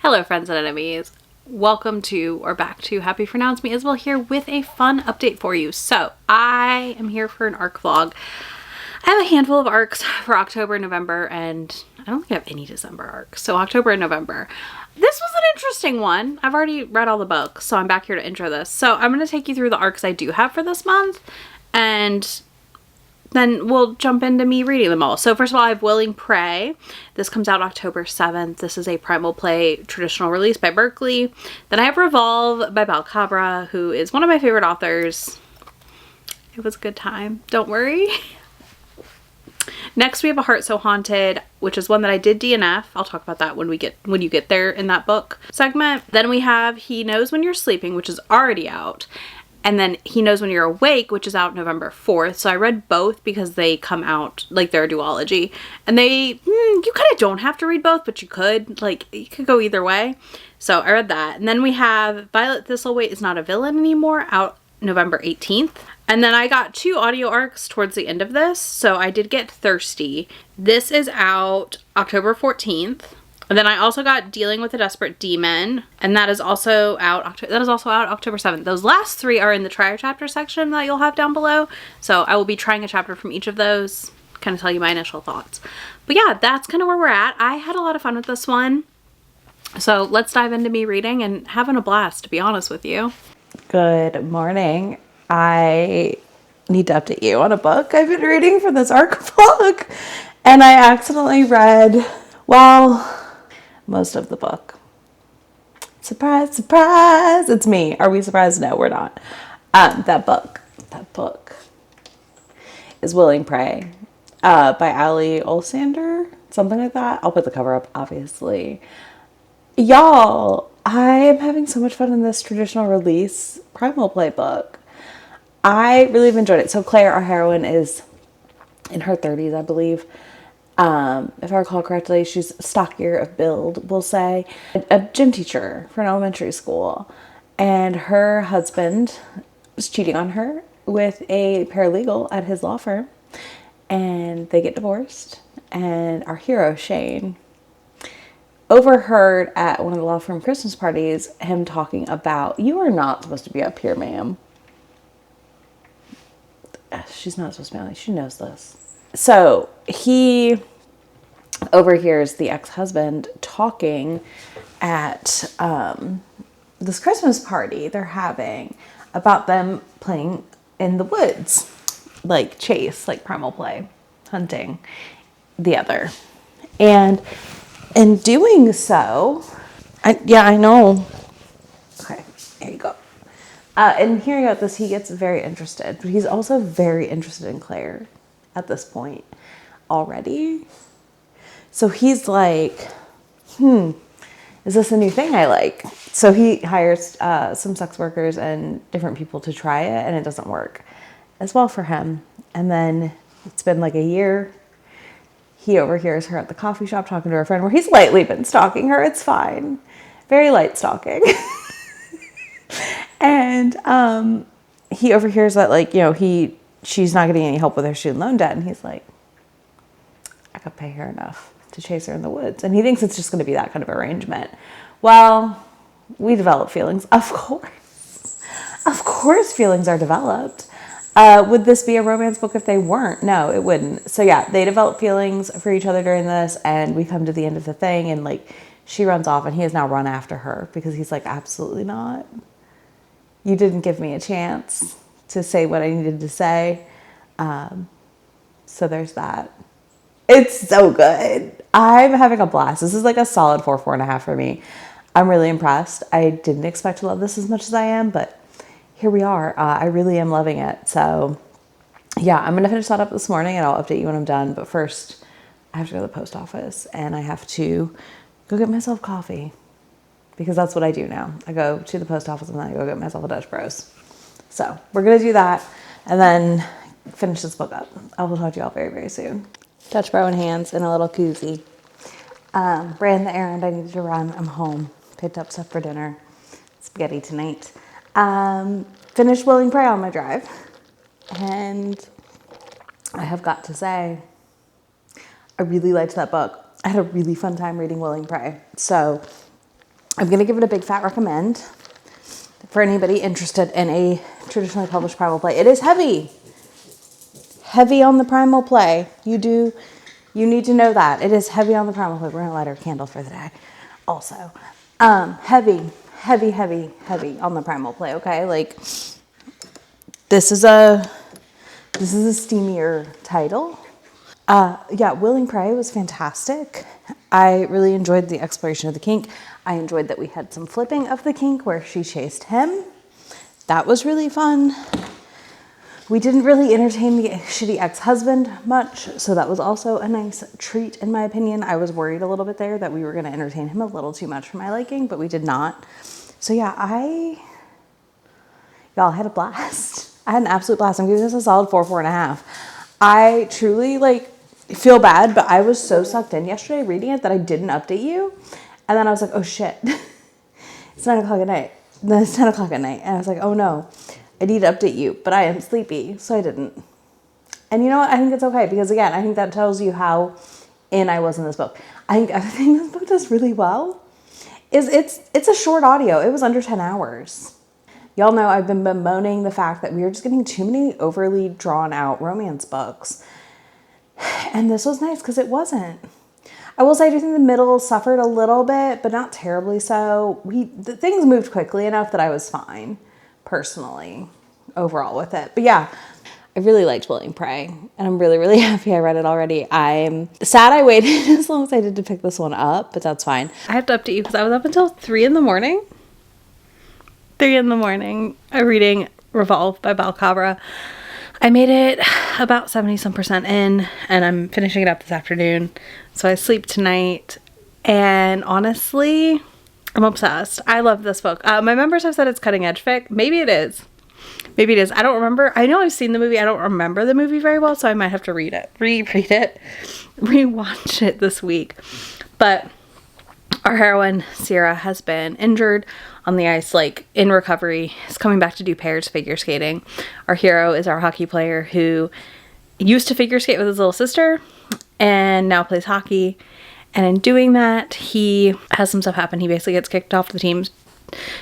Hello friends and enemies. Welcome to, or back to, Happy for Now. It's me, Isabel, here with a fun update for you. So I am here for an ARC vlog. I have a handful of ARCs for October, November, and I don't think I have any December ARCs. So October and November. This was an interesting one. I've already read all the books, so I'm back here to intro this. So I'm going to take you through the ARCs I do have for this month, and then we'll jump into me reading them all. So first of all, I have Willing Prey. This comes out October 7th. This is a Primal Play traditional release by Berkeley. Then I have Revolve by Balcabra, who is one of my favorite authors. It was a good time. Don't worry. Next we have A Heart So Haunted, which is one that I did DNF. I'll talk about that when you get there in that book segment. Then we have He Knows When You're Sleeping, which is already out. And then He Knows When You're Awake, which is out November 4th. So I read both because they come out, like, they're a duology. And you kind of don't have to read both, but you could. Like, you could go either way. So I read that. And then we have Violet Thistlethwaite Is Not a Villain Anymore, out November 18th. And then I got 2 audio arcs towards the end of this. So I did get Thirsty. This is out October 14th. And then I also got Dealing with a Desperate Demon, and that is also out October 7th. Those last 3 are in the try a chapter section that you'll have down below. So I will be trying a chapter from each of those, kind of tell you my initial thoughts. But yeah, that's kind of where we're at. I had a lot of fun with this one. So let's dive into me reading and having a blast, to be honest with you. Good morning. I need to update you on a book I've been reading for this ARC vlog, and I accidentally read, most of the book. Surprise, surprise, it's me. Are we surprised? No, we're not. That book is Willing Prey by Ali Olsander, something like that. I'll put the cover up, obviously. Y'all, I am having so much fun in this traditional release Primal Play book. I really have enjoyed it. So Claire, our heroine, is in her 30s, I believe. If I recall correctly, she's stockier of build, we'll say. A gym teacher for an elementary school. And her husband was cheating on her with a paralegal at his law firm. And they get divorced. And our hero, Shane, overheard at one of the law firm Christmas parties him talking about, "You are not supposed to be up here, ma'am." She's not supposed to be on it. She knows this. So he overhears the ex-husband talking at this Christmas party they're having about them playing in the woods, like chase, like Primal Play, hunting the other. And in doing so, I know. Okay, here you go. And hearing about this, he gets very interested, but he's also very interested in Claire at this point already. So he's like, is this a new thing I like? So he hires some sex workers and different people to try it, and it doesn't work as well for him. And then it's been like a year. He overhears her at the coffee shop talking to her friend, where he's lightly been stalking her. It's fine. Very light stalking. And he overhears that, like, she's not getting any help with her student loan debt. And he's like, I could pay her enough to chase her in the woods. And he thinks it's just going to be that kind of arrangement. Well, we develop feelings. Of course feelings are developed. Would this be a romance book if they weren't? No, it wouldn't. So yeah, they develop feelings for each other during this, and we come to the end of the thing, and like, she runs off, and he has now run after her because he's like, absolutely not. You didn't give me a chance to say what I needed to say. So there's that. It's so good. I'm having a blast. This is like a solid 4.5 for me. I'm really impressed. I didn't expect to love this as much as I am, but here we are. I really am loving it. So yeah, I'm going to finish that up this morning, and I'll update you when I'm done. But first, I have to go to the post office, and I have to go get myself coffee, because that's what I do now. I go to the post office and then I go get myself a Dutch Bros. So we're going to do that and then finish this book up. I will talk to you all very, very soon. Dutch Bro in hands and a little koozie. Ran the errand I needed to run. I'm home. Picked up stuff for dinner. Spaghetti tonight. Finished Willing Prey on my drive. And I have got to say, I really liked that book. I had a really fun time reading Willing Prey. So I'm going to give it a big fat recommend for anybody interested in a traditionally published primal play. It is heavy on the primal play. You need to know that. It is heavy on the primal play. We're going to light our candle for the day also. Heavy on the primal play, okay? Like, this is a steamier title. Yeah, Willing Prey was fantastic. I really enjoyed the exploration of the kink. I enjoyed that we had some flipping of the kink where she chased him. That was really fun. We didn't really entertain the shitty ex-husband much, so that was also a nice treat in my opinion. I was worried a little bit there that we were going to entertain him a little too much for my liking, but we did not. So yeah, y'all had a blast. I had an absolute blast. I'm giving this a solid 4.5. I truly feel bad, but I was so sucked in yesterday reading it that I didn't update you. And then I was like, oh shit, it's 9 o'clock at night. Then it's 10 o'clock at night. And I was like, oh no, I need to update you, but I am sleepy, so I didn't. And you know what? I think it's okay because again, I think that tells you how in I was in this book. I think everything this book does really well is it's a short audio. It was under 10 hours. Y'all know I've been bemoaning the fact that we are just getting too many overly drawn out romance books. And this was nice because it wasn't. I will say I do think the middle suffered a little bit, but not terribly so. The things moved quickly enough that I was fine, personally, overall with it. But yeah, I really liked Willing Prey, and I'm really, really happy I read it already. I'm sad I waited as long as I did to pick this one up, but that's fine. I have to update you because I was up until 3 in the morning. 3 in the morning, reading Revolve by Balcabra. I made it about 70% in, and I'm finishing it up this afternoon. So I sleep tonight, and honestly, I'm obsessed. I love this book. My members have said it's cutting edge fic. Maybe it is. Maybe it is. I don't remember. I know I've seen the movie. I don't remember the movie very well, so I might have to reread it, rewatch it this week. But our heroine, Sierra, has been injured on the ice, in recovery. Is coming back to do pairs figure skating. Our hero is our hockey player who used to figure skate with his little sister and now plays hockey. And in doing that, he has some stuff happen. He basically gets kicked off the team,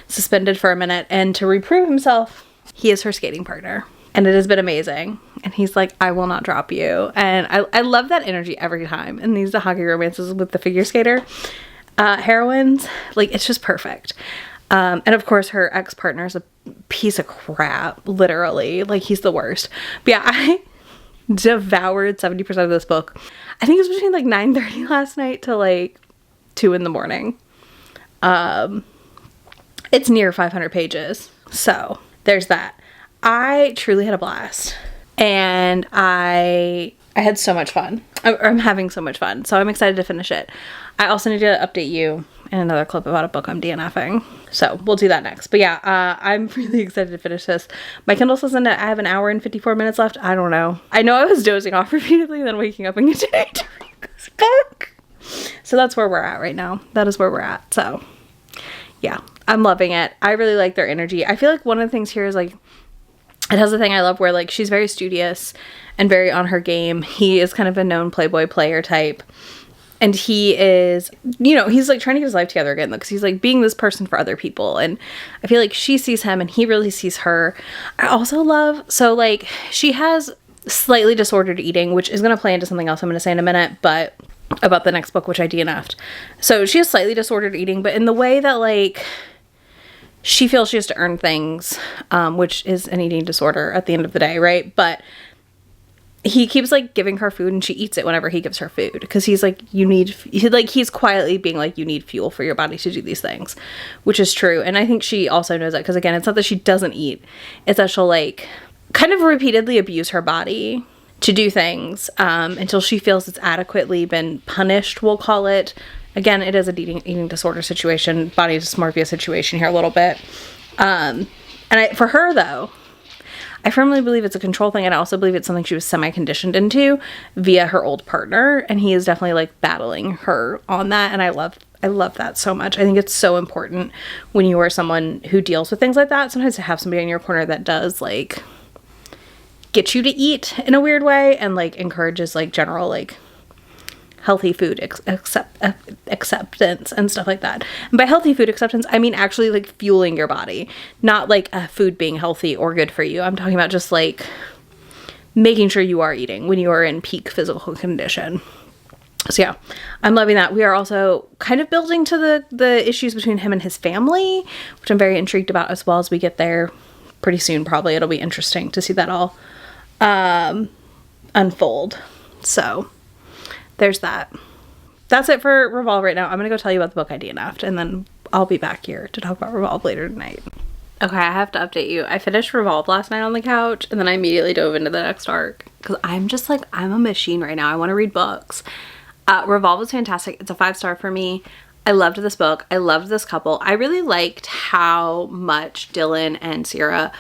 suspended for a minute, and to reprove himself, he is her skating partner. And it has been amazing. And he's like, I will not drop you. And I love that energy every time. And these are hockey romances with the figure skater heroines. It's just perfect. And of course, her ex-partner is a piece of crap, literally. He's the worst. But yeah, I devoured 70% of this book. I think it was between 9:30 last night to 2 in the morning. It's near 500 pages. So there's that. I truly had a blast. And I had so much fun. I'm having so much fun. So I'm excited to finish it. I also need to update you in another clip about a book I'm DNFing. So we'll do that next. But yeah, I'm really excited to finish this. My Kindle says that I have an hour and 54 minutes left. I don't know. I know I was dozing off repeatedly and then waking up and continuing to read this book. So that's where we're at right now. That is where we're at. So yeah, I'm loving it. I really like their energy. I feel like one of the things here is it has a thing I love where she's very studious and very on her game. He is kind of a known Playboy player type. And he is, he's trying to get his life together again, because he's being this person for other people. And I feel like she sees him and he really sees her. I also love, she has slightly disordered eating, which is going to play into something else I'm going to say in a minute, but about the next book, which I DNF'd. So she has slightly disordered eating, but in the way that she feels she has to earn things, which is an eating disorder at the end of the day, right? But he keeps giving her food and she eats it whenever he gives her food, because he's he's quietly being you need fuel for your body to do these things, which is true. And I think she also knows that, because again, it's not that she doesn't eat, it's that she'll kind of repeatedly abuse her body to do things until she feels it's adequately been punished, we'll call it. Again, it is a eating disorder situation, body dysmorphia situation here a little bit. For her though, I firmly believe it's a control thing, and I also believe it's something she was semi-conditioned into via her old partner, and he is definitely battling her on that, and I love that so much. I think it's so important when you are someone who deals with things like that, sometimes to have somebody in your corner that does get you to eat in a weird way and encourages general healthy food acceptance and stuff like that. And by healthy food acceptance, I mean actually like fueling your body, not like a food being healthy or good for you. I'm talking about just like making sure you are eating when you are in peak physical condition. So yeah, I'm loving that. We are also kind of building to the issues between him and his family, which I'm very intrigued about as well as we get there pretty soon. Probably it'll be interesting to see that all unfold. So there's that. That's it for Revolve right now. I'm gonna go tell you about the book I DNF'd, and then I'll be back here to talk about Revolve later tonight. Okay, I have to update you. I finished Revolve last night on the couch, and then I immediately dove into the next arc because I'm just like, I'm a machine right now. I want to read books. Revolve was fantastic. It's a 5-star for me. I loved this book. I loved this couple. I really liked how much Dylan and Sierra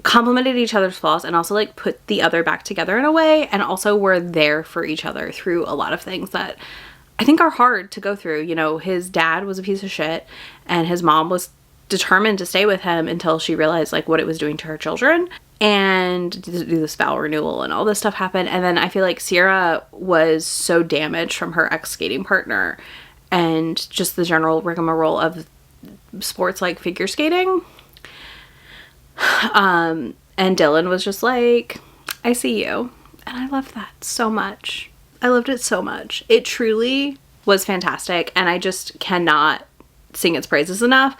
complemented each other's flaws and also like put the other back together in a way, and also were there for each other through a lot of things that I think are hard to go through. You know, his dad was a piece of shit and his mom was determined to stay with him until she realized like what it was doing to her children, and do this vow renewal and all this stuff happened. And then I feel like Sierra was so damaged from her ex-skating partner and just the general rigmarole of sports like figure skating. And Dylan was just like, I see you. And I loved that so much. I loved it so much. It truly was fantastic, and I just cannot sing its praises enough.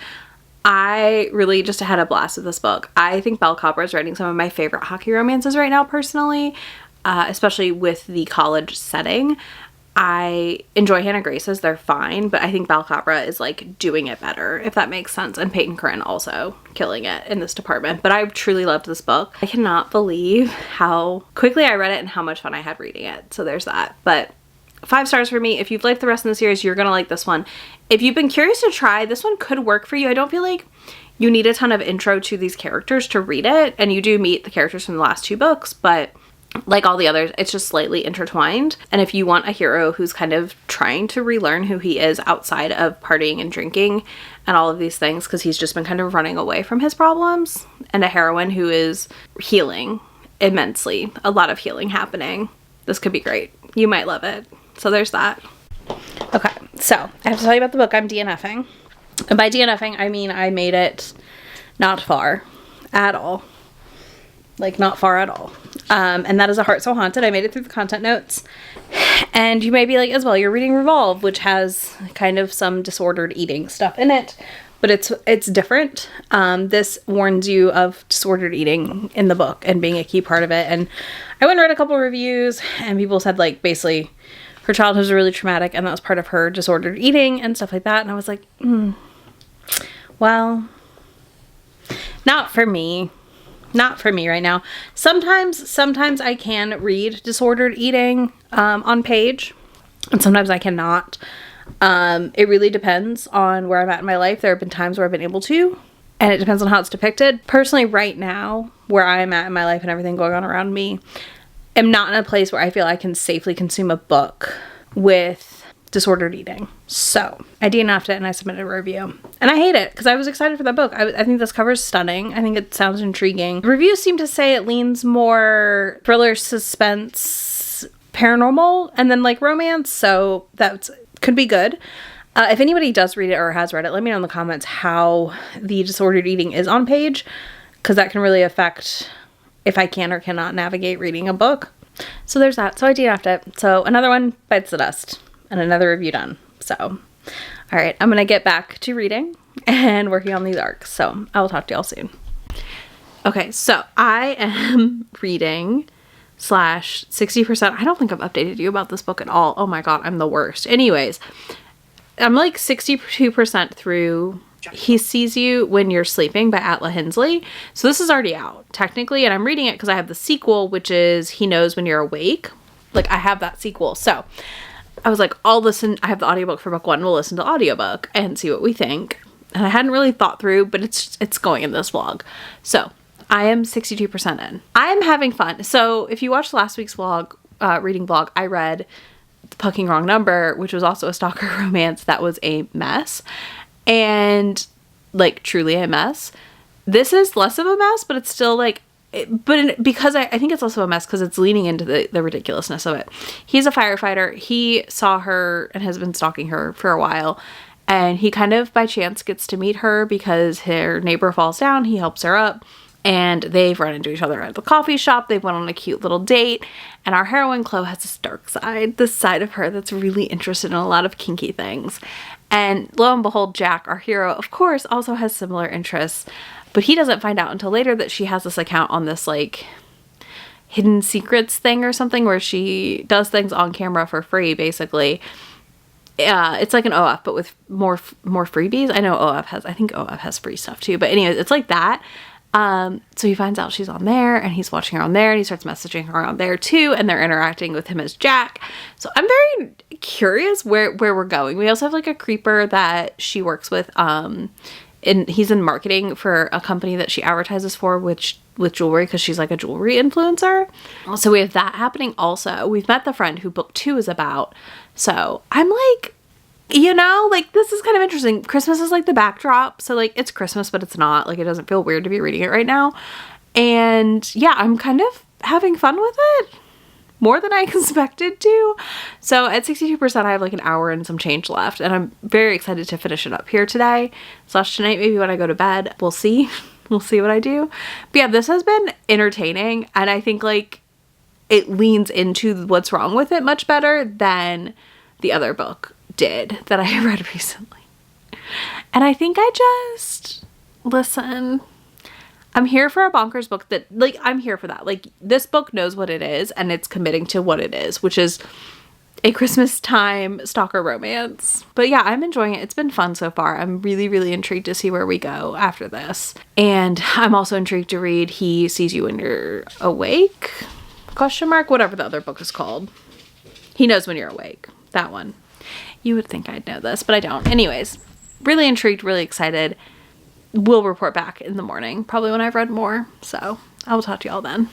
I really just had a blast with this book. I think Belle Copper is writing some of my favorite hockey romances right now personally, especially with the college setting. I enjoy Hannah Grace's, they're fine, but I think Belle Copper is like doing it better, if that makes sense. And Peyton Corinne also killing it in this department. But I truly loved this book. I cannot believe how quickly I read it and how much fun I had reading it. So there's that. But 5 stars for me. If you've liked the rest of the series, you're gonna like this one. If you've been curious to try, this one could work for you. I don't feel like you need a ton of intro to these characters to read it, and you do meet the characters from the last 2 books, but like all the others, it's just slightly intertwined. And if you want a hero who's kind of trying to relearn who he is outside of partying and drinking and all of these things, because he's just been kind of running away from his problems, and a heroine who is healing immensely, a lot of healing happening, this could be great. You might love it. So there's that. Okay, so I have to tell you about the book I'm DNFing. And by DNFing, I mean I made it not far at all. Like, not far at all. And that is A Heart So Haunted. I made it through the content notes. And you may be like, Isabel, you're reading Revolve, which has kind of some disordered eating stuff in it. But it's different. This warns you of disordered eating in the book and being a key part of it. And I went and read a couple reviews, and people said, like, basically her childhood was really traumatic, and that was part of her disordered eating and stuff like that. And I was like, well, not for me. Not for me right now. Sometimes I can read disordered eating on page, and sometimes I cannot. It really depends on where I'm at in my life. There have been times where I've been able to, and it depends on how it's depicted. Personally, right now, where I'm at in my life and everything going on around me, I'm not in a place where I feel I can safely consume a book with disordered eating. So I DNF'd it and I submitted a review. And I hate it because I was excited for that book. I think this cover is stunning. I think it sounds intriguing. Reviews seem to say it leans more thriller, suspense, paranormal, and then like romance. So that could be good. If anybody does read it or has read it, let me know in the comments how the disordered eating is on page, because that can really affect if I can or cannot navigate reading a book. So there's that. So I DNF'd it. So another one bites the dust and another review done. So, all right, I'm going to get back to reading and working on these arcs. So I will talk to y'all soon. Okay, so I am reading / 60%. I don't think I've updated you about this book at all. Oh my God, I'm the worst. Anyways, I'm like 62% through He Sees You When You're Sleeping by Atla Hensley. So this is already out technically, and I'm reading it because I have the sequel, which is He Knows When You're Awake. Like, I have that sequel. So I was like, I have the audiobook for book 1. We'll listen to the audiobook and see what we think. And I hadn't really thought through, but it's going in this vlog. So I am 62% in. I am having fun. So if you watched last week's vlog, reading vlog, I read The Fucking Wrong Number, which was also a stalker romance that was a mess. And like truly a mess. This is less of a mess, but it's still like because I think it's also a mess because it's leaning into the ridiculousness of it. He's a firefighter. He saw her and has been stalking her for a while. And he kind of by chance gets to meet her because her neighbor falls down. He helps her up. And they've run into each other at the coffee shop. They've went on a cute little date. And our heroine, Chloe, has this dark side. This side of her that's really interested in a lot of kinky things. And lo and behold, Jack, our hero, of course, also has similar interests. But he doesn't find out until later that she has this account on this, like, hidden secrets thing or something where she does things on camera for free, basically. It's like an OF, but with more freebies. I think OF has free stuff too. But anyways, it's like that. So he finds out she's on there and he's watching her on there and he starts messaging her on there too. And they're interacting with him as Jack. So I'm very curious where we're going. We also have like a creeper that she works with, and he's in marketing for a company that she advertises for, with jewelry, because she's like a jewelry influencer. So we have that happening also. We've met the friend who book 2 is about. So I'm like, like, this is kind of interesting. Christmas is like the backdrop. So like, it's Christmas, but it's not. Like, it doesn't feel weird to be reading it right now. And yeah, I'm kind of having fun with it. More than I expected to. So at 62%, I have like an hour and some change left. And I'm very excited to finish it up here today. / tonight, maybe when I go to bed. We'll see. We'll see what I do. But yeah, this has been entertaining. And I think like it leans into what's wrong with it much better than the other book did that I read recently. And I think listen, I'm here for a bonkers book that, like, I'm here for that. Like, this book knows what it is and it's committing to what it is, which is a Christmas time stalker romance. But yeah, I'm enjoying it. It's been fun so far. I'm really, really intrigued to see where we go after this. And I'm also intrigued to read He Sees You When You're Awake? ? Whatever the other book is called. He Knows When You're Awake. That one. You would think I'd know this, but I don't. Anyways, really intrigued, really excited. We'll report back in the morning, probably when I've read more. So I will talk to y'all then.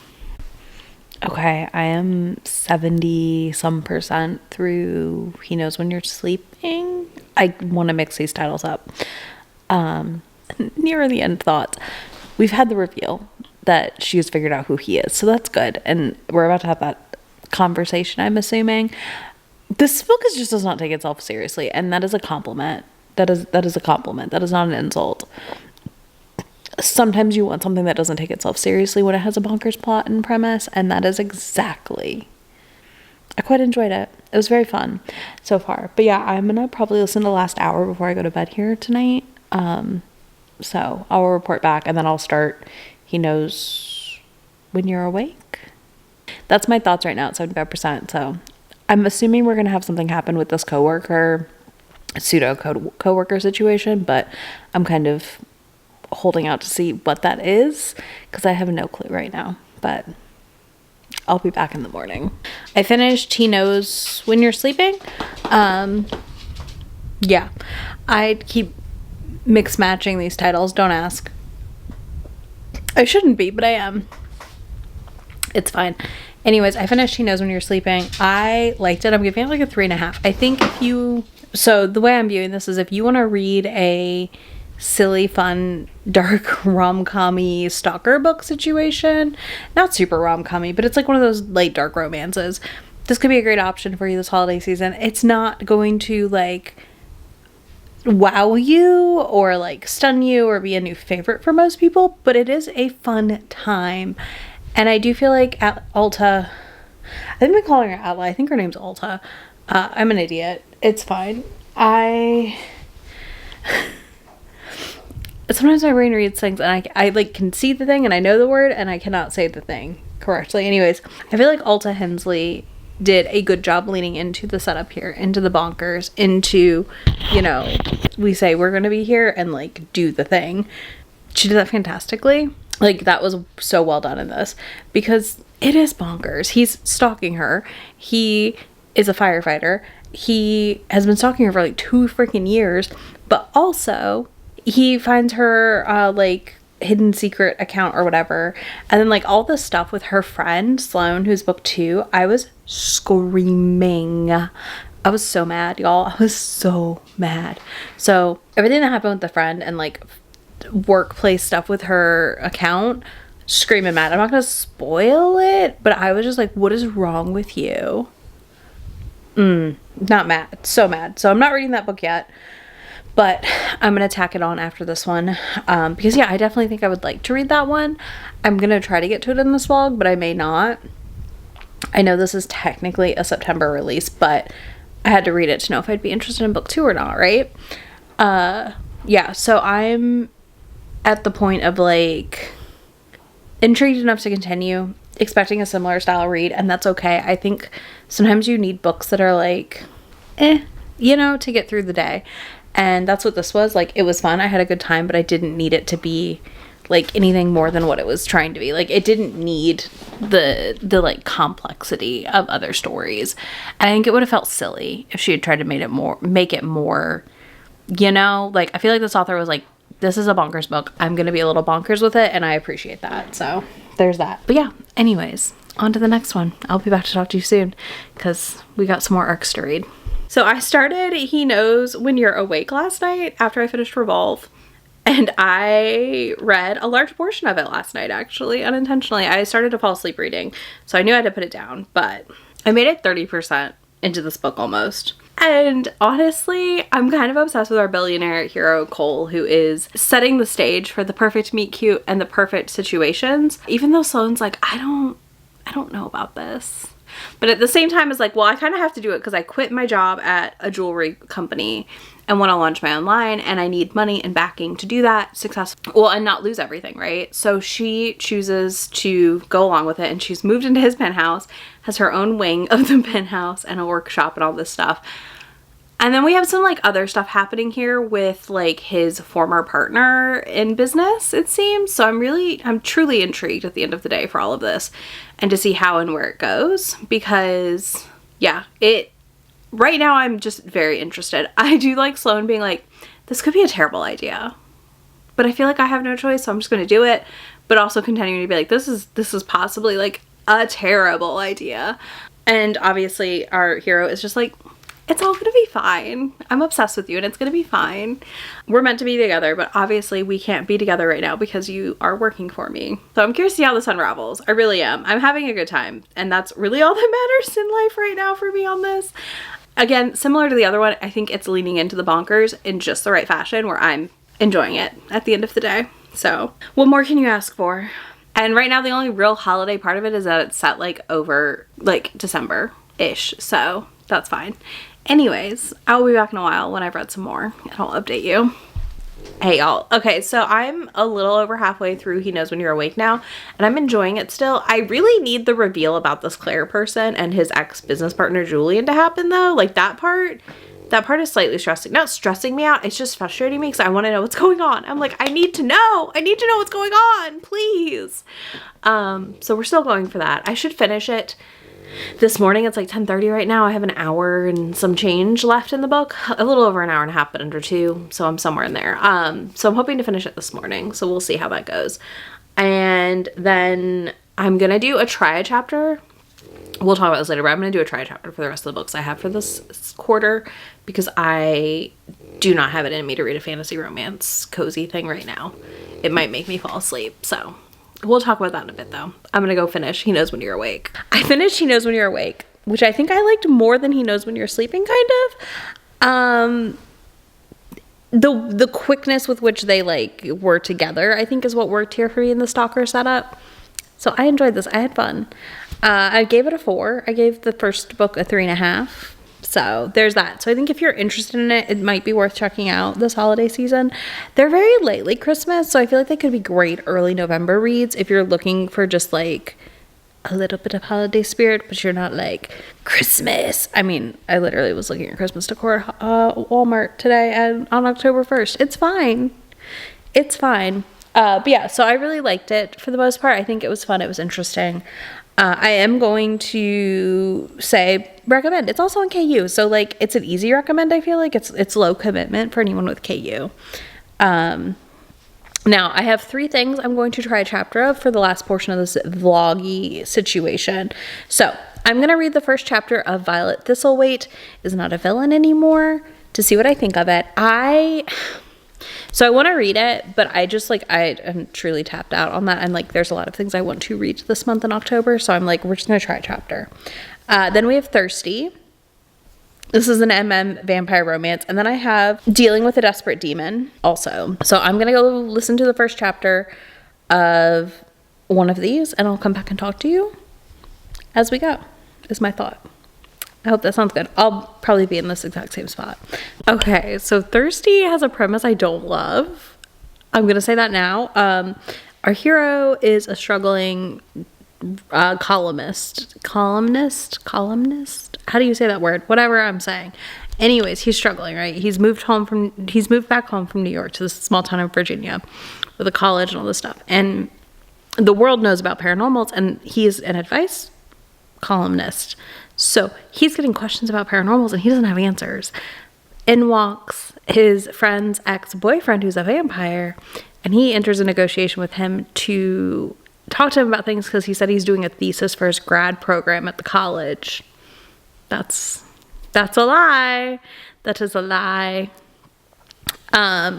Okay, I am 70% through He Knows When You're Sleeping. I want to mix these titles up. Near the end thoughts. We've had the reveal that she has figured out who he is, so that's good. And we're about to have that conversation, I'm assuming. This book just does not take itself seriously, and that is a compliment. That is a compliment. That is not an insult. Sometimes you want something that doesn't take itself seriously when it has a bonkers plot and premise, and that is exactly. I quite enjoyed it. It was very fun so far. But yeah, I'm gonna probably listen to the last hour before I go to bed here tonight. So I'll report back, and then I'll start He Knows When You're Awake. That's my thoughts right now at 75%. So I'm assuming we're gonna have something happen with this pseudo coworker situation, but I'm kind of holding out to see what that is because I have no clue right now, but I'll be back in the morning. I finished He Knows When You're Sleeping. Yeah, I keep mix matching these titles. Don't ask. I shouldn't be, but I am. It's fine. Anyways, I finished He Knows When You're Sleeping. I liked it. I'm giving it like a 3.5. I think so the way I'm viewing this is if you want to read a silly, fun, dark, rom-com-y stalker book situation, not super rom-com-y, but it's like one of those late dark romances, this could be a great option for you this holiday season. It's not going to like wow you or like stun you or be a new favorite for most people, but it is a fun time. And I do feel like Alta, I've been calling her Atla, I think her name's Alta. I'm an idiot. It's fine. Sometimes my brain reads things and I like can see the thing and I know the word and I cannot say the thing correctly. Anyways, I feel like Alta Hensley did a good job leaning into the setup here, into the bonkers, into, we say we're going to be here and like do the thing. She did that fantastically. Like, that was so well done in this because it is bonkers. He's stalking her. He is a firefighter. He has been stalking her for like 2 freaking years, but also he finds her like hidden secret account or whatever, and then like all this stuff with her friend Sloane, who's book 2. I was screaming. I was so mad, y'all. I was so mad. So everything that happened with the friend and like workplace stuff with her account, screaming mad. I'm not gonna spoil it, but I was just like, what is wrong with you? Not mad. So mad. So I'm not reading that book yet, but I'm gonna tack it on after this one, because yeah, I definitely think I would like to read that one. I'm gonna try to get to it in this vlog, but I may not. I know this is technically a September release, but I had to read it to know if I'd be interested in book 2 or not, right? Yeah, so I'm at the point of like intrigued enough to continue, expecting a similar style read, and that's okay. I think sometimes you need books that are like, you know, to get through the day. And that's what this was. Like, it was fun. I had a good time, but I didn't need it to be like anything more than what it was trying to be. Like, it didn't need the like complexity of other stories. And I think it would have felt silly if she had tried to make it more, you know, like, I feel like this author was like, this is a bonkers book. I'm going to be a little bonkers with it, and I appreciate that. So there's that. But yeah, anyways, on to the next one. I'll be back to talk to you soon because we got some more arcs to read. So I started He Knows When You're Awake last night after I finished Revolve, and I read a large portion of it last night, actually, unintentionally. I started to fall asleep reading, so I knew I had to put it down, but I made it 30% into this book almost. And honestly, I'm kind of obsessed with our billionaire hero, Cole, who is setting the stage for the perfect meet cute and the perfect situations. Even though Sloane's like, I don't know about this. But at the same time, it's like, well, I kind of have to do it because I quit my job at a jewelry company and want to launch my own line, and I need money and backing to do that successfully. Well, and not lose everything, right? So she chooses to go along with it, and she's moved into his penthouse, has her own wing of the penthouse and a workshop and all this stuff. And then we have some like other stuff happening here with like his former partner in business, it seems. So I'm truly intrigued at the end of the day for all of this and to see how and where it goes, because yeah, right now I'm just very interested. I do like Sloane being like, this could be a terrible idea, but I feel like I have no choice, so I'm just going to do it. But also continuing to be like, this is possibly like a terrible idea. And obviously our hero is just like, it's all gonna be fine. I'm obsessed with you and it's gonna be fine. We're meant to be together, but obviously we can't be together right now because you are working for me. So I'm curious to see how this unravels. I really am. I'm having a good time, and that's really all that matters in life right now for me on this. Again, similar to the other one, I think it's leaning into the bonkers in just the right fashion where I'm enjoying it at the end of the day. So what more can you ask for? And right now the only real holiday part of it is that it's set like over like December-ish. So that's fine. Anyways, I'll be back in a while when I've read some more and I'll update you. Hey y'all. Okay, so I'm a little over halfway through He Knows When You're Awake now, and I'm enjoying it still. I really need the reveal about this Claire person and his ex-business partner Julian to happen though. Like that part is slightly not stressing me out. It's just frustrating me because I want to know what's going on. I'm like, I need to know what's going on, please. So we're still going for that. I should finish it this morning. It's like 10:30 right now. I have an hour and some change left in the book, a little over an hour and a half, but under 2, so I'm somewhere in there. So I'm hoping to finish it this morning, so we'll see how that goes. And then I'm gonna do a try chapter. We'll talk about this later, but I'm gonna do a try chapter for the rest of the books I have for this quarter because I do not have it in me to read a fantasy romance cozy thing right now. It might make me fall asleep, so we'll talk about that in a bit though. I'm gonna go finish He Knows When You're Awake. I finished He Knows When You're Awake, which I think I liked more than He Knows When You're Sleeping, kind of. The quickness with which they like were together, I think, is what worked here for me in the stalker setup. So I enjoyed this. I had fun. I gave it a 4. I gave the first book a 3.5. So there's that. So I think if you're interested in it, it might be worth checking out this holiday season. They're very lately Christmas, so I feel like they could be great early November reads if you're looking for just like a little bit of holiday spirit, but you're not like Christmas. I mean, I literally was looking at Christmas decor at Walmart today and on October 1st. It's fine. It's fine. But yeah, so I really liked it for the most part. I think it was fun. It was interesting. I am going to say recommend. It's also on KU, so like it's an easy recommend. I feel like it's low commitment for anyone with KU. Now I have 3 things I'm going to try a chapter of for the last portion of this vloggy situation. So I'm gonna read the first chapter of Violet Thistlethwaite Is Not a Villain Anymore to see what I think of it. So I want to read it, but I just like, I am truly tapped out on that. And like, there's a lot of things I want to read this month in October. So I'm like, we're just going to try a chapter. Then we have Thirsty. This is an vampire romance. And then I have Dealing with a Desperate Demon also. So I'm going to go listen to the first chapter of one of these and I'll come back and talk to you as we go, is my thought. I hope that sounds good. I'll probably be in this exact same spot. Okay, so Thirsty has a premise I don't love. I'm going to say that now. Our hero is a struggling columnist. How do you say that word? Whatever I'm saying. Anyways, he's struggling, right? He's moved back home from New York to this small town in Virginia with a college and all this stuff. And the world knows about paranormals, and he's an advice columnist. So he's getting questions about paranormals and he doesn't have answers. In walks his friend's ex-boyfriend who's a vampire, and he enters a negotiation with him to talk to him about things because he said he's doing a thesis for his grad program at the college. That's a lie. That is a lie.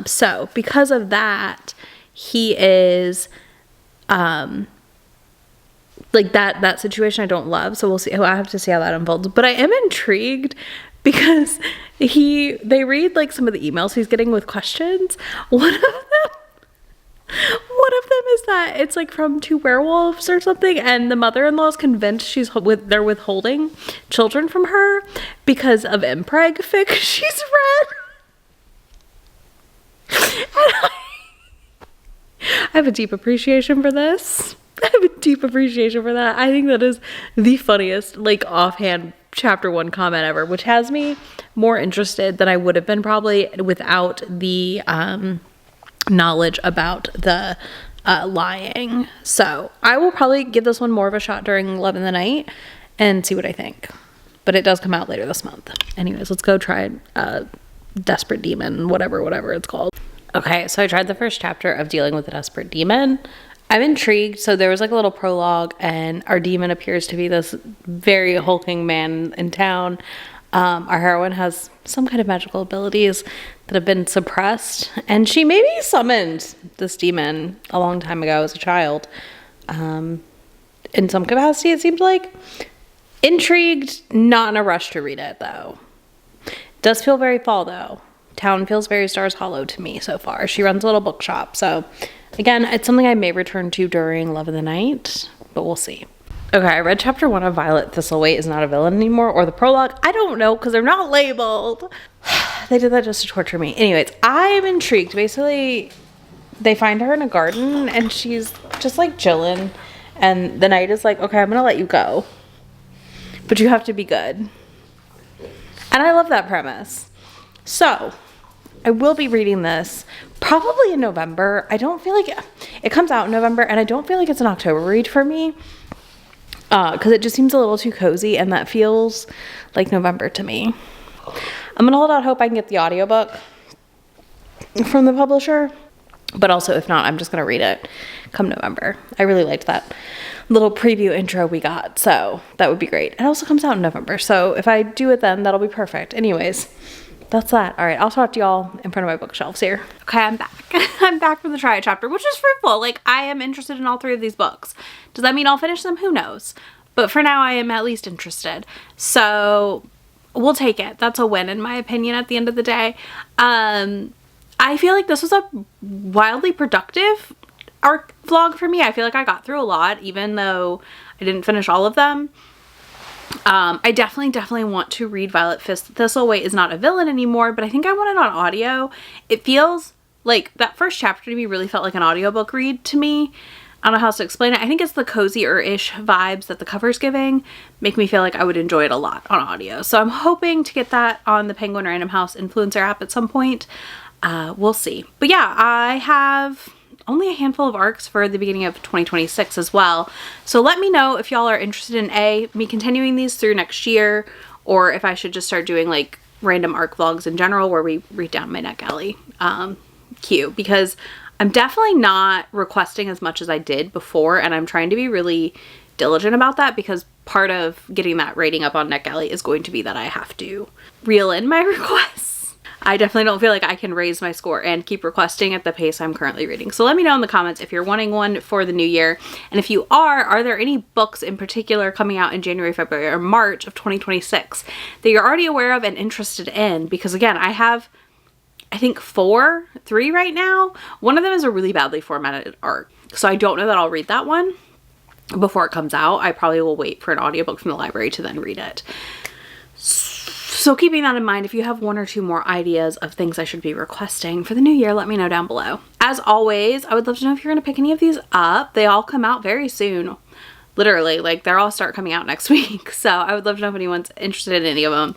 So because of that, he is like that situation I don't love. So we'll see. I have to see how that unfolds. But I am intrigued because they read like some of the emails he's getting with questions. One of them is that it's like from two werewolves or something, and the mother-in-law is convinced they're withholding children from her because of impreg fic she's read. And I have a deep appreciation for this. I have a deep appreciation for that. I think that is the funniest, like, offhand chapter 1 comment ever, which has me more interested than I would have been probably without the knowledge about the lying. So I will probably give this one more of a shot during Love in the Night and see what I think. But it does come out later this month. Anyways, let's go try Desperate Demon, whatever it's called. Okay, so I tried the first chapter of Dealing with a Desperate Demon. I'm intrigued. So there was like a little prologue, and our demon appears to be this very hulking man in town. Our heroine has some kind of magical abilities that have been suppressed, and she maybe summoned this demon a long time ago as a child. In some capacity, it seemed like. Intrigued, not in a rush to read it though. Does feel very fall though. Town feels very Stars Hollow to me so far. She runs a little bookshop, so again, it's something I may return to during Love of the Night, but we'll see. Okay, I read chapter 1 of Violet Thistlethwaite is Not a Villain Anymore, or the prologue. I don't know because they're not labeled. They did that just to torture me. Anyways, I am intrigued. Basically, they find her in a garden and she's just like chilling, and the knight is like, okay, I'm gonna let you go, but you have to be good. And I love that premise. So I will be reading this probably in November. I don't feel like it comes out in November, and I don't feel like it's an October read for me because it just seems a little too cozy, and that feels like November to me. I'm gonna hold out hope I can get the audiobook from the publisher, but also if not, I'm just gonna read it come November. I really liked that little preview intro we got, so that would be great. It also comes out in November, so if I do it then, that'll be perfect. Anyways, that's that. All right, I'll talk to y'all in front of my bookshelves here. Okay, I'm back. I'm back from the try it chapter, which is fruitful. Like, I am interested in all 3 of these books. Does that mean I'll finish them? Who knows? But for now, I am at least interested. So we'll take it. That's a win, in my opinion, at the end of the day. I feel like this was a wildly productive arc vlog for me. I feel like I got through a lot, even though I didn't finish all of them. I definitely want to read Violet Thistlethwaite is Not a Villain Anymore, but I think I want it on audio. It feels like that first chapter to me really felt like an audiobook read to me. I don't know how else to explain it. I think it's the cozier-ish vibes that the cover's giving make me feel like I would enjoy it a lot on audio. So I'm hoping to get that on the Penguin Random House Influencer app at some point. We'll see. But yeah, I have only a handful of arcs for the beginning of 2026 as well. So let me know if y'all are interested in me continuing these through next year, or if I should just start doing like random arc vlogs in general where we read down my NetGalley queue, because I'm definitely not requesting as much as I did before, and I'm trying to be really diligent about that because part of getting that rating up on NetGalley is going to be that I have to reel in my requests. I definitely don't feel like I can raise my score and keep requesting at the pace I'm currently reading. So let me know in the comments if you're wanting one for the new year. And if you are there any books in particular coming out in January, February, or March of 2026 that you're already aware of and interested in? Because again, I have, I think 3 right now. One of them is a really badly formatted arc. So I don't know that I'll read that one before it comes out. I probably will wait for an audiobook from the library to then read it. So keeping that in mind, if you have 1 or 2 more ideas of things I should be requesting for the new year, let me know down below. As always, I would love to know if you're going to pick any of these up. They all come out very soon. Literally, like they're all start coming out next week. So I would love to know if anyone's interested in any of them.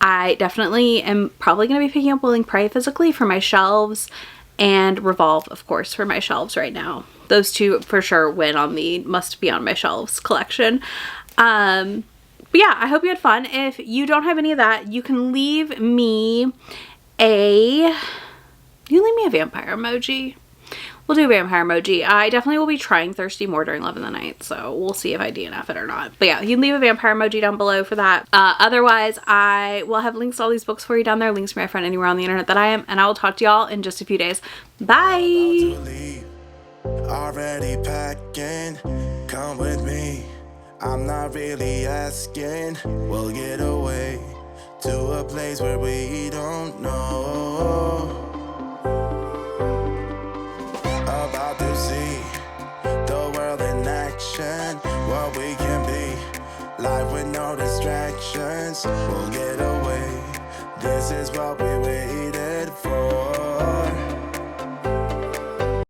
I definitely am probably going to be picking up Willing Prey physically for my shelves, and Revolve, of course, for my shelves right now. Those 2 for sure win on the must be on my shelves collection. But yeah, I hope you had fun. If you don't have any of that, you can leave me a vampire emoji. We'll do a vampire emoji. I definitely will be trying Thirsty more during Love in the Night, so we'll see if I DNF it or not. But yeah, you can leave a vampire emoji down below for that. Otherwise, I will have links to all these books for you down there, links to my friend anywhere on the internet that I am, and I will talk to y'all in just a few days. Bye! Already packing, come with me. I'm not really asking. We'll get away to a place where we don't know. About to see the world in action, what we can be. Life with no distractions. We'll get away. This is what we waited for.